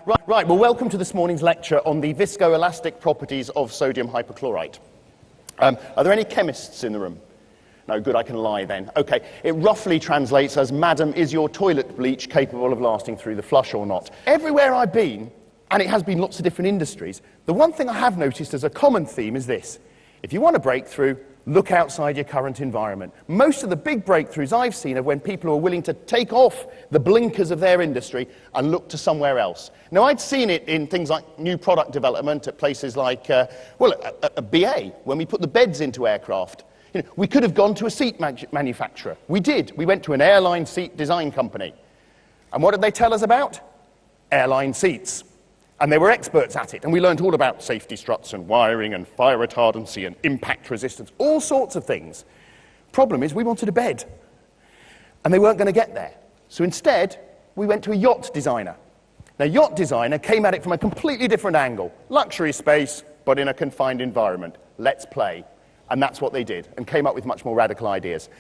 Right. Well, welcome to this morning's lecture on the viscoelastic properties of sodium hypochlorite. Are there any chemists in the room? No, good, I can lie then. Okay, it roughly translates as, Madam, is your toilet bleach capable of lasting through the flush or not? Everywhere I've been, and it has been lots of different industries, the one thing I have noticed as a common theme is this. If you want a breakthrough, look outside your current environment. Most of the big breakthroughs I've seen are when people are willing to take off the blinkers of their industry and look to somewhere else. Now, I'd seen it in things like new product development at places like, a BA, when we put the beds into aircraft. You know, we could have gone to a seat manufacturer. We did. We went to an airline seat design company. And what did they tell us about? Airline seats. And they were experts at it, and we learned all about safety struts and wiring and fire retardancy and impact resistance, all sorts of things. Problem is, we wanted a bed, and they weren't going to get there. So instead, we went to a yacht designer. Now, yacht designer came at it from a completely different angle. Luxury space, but in a confined environment. Let's play. And that's what they did, and came up with much more radical ideas.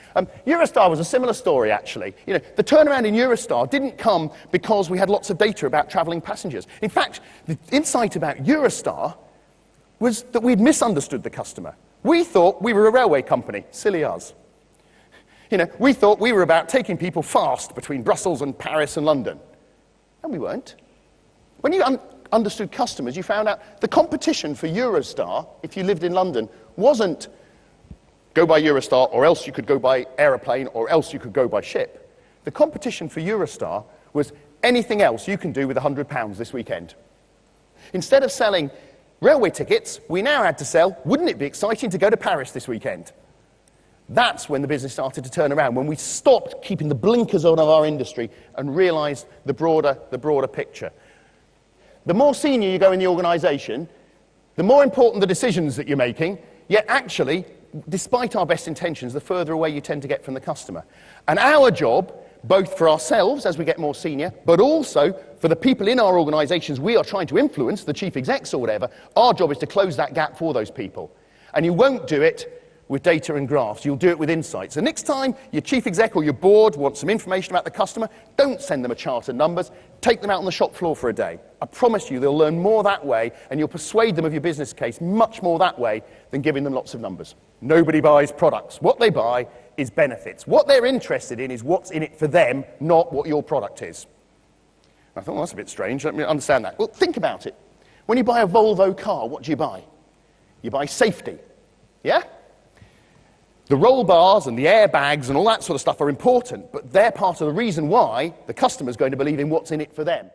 Eurostar was a similar story, actually. You know, the turnaround in Eurostar didn't come because we had lots of data about travelling passengers. In fact, the insight about Eurostar was that we'd misunderstood the customer. We thought we were a railway company. Silly us. You know, we thought we were about taking people fast between Brussels and Paris and London. And we weren't. When you understood customers, you found out the competition for Eurostar, if you lived in London, wasn't go by Eurostar, or else you could go by aeroplane, or else you could go by ship. The competition for Eurostar was anything else you can do with £100 this weekend. Instead of selling railway tickets, we now had to sell, wouldn't it be exciting to go to Paris this weekend? That's when the business started to turn around, when we stopped keeping the blinkers on of our industry and realised the broader picture. The more senior you go in the organisation, the more important the decisions that you're making, yet actually, despite our best intentions, the further away you tend to get from the customer. And our job, both for ourselves as we get more senior, but also for the people in our organisations we are trying to influence, the chief execs or whatever, our job is to close that gap for those people. And you won't do it with data and graphs, you'll do it with insights. So next time your chief exec or your board wants some information about the customer, don't send them a chart of numbers, take them out on the shop floor for a day. I promise you they'll learn more that way, and you'll persuade them of your business case much more that way than giving them lots of numbers. Nobody buys products. What they buy is benefits. What they're interested in is what's in it for them, not what your product is. I thought, well, that's a bit strange. Let me understand that. Well, think about it. When you buy a Volvo car, what do you buy? You buy safety. Yeah? The roll bars and the airbags and all that sort of stuff are important, but they're part of the reason why the customer's going to believe in what's in it for them.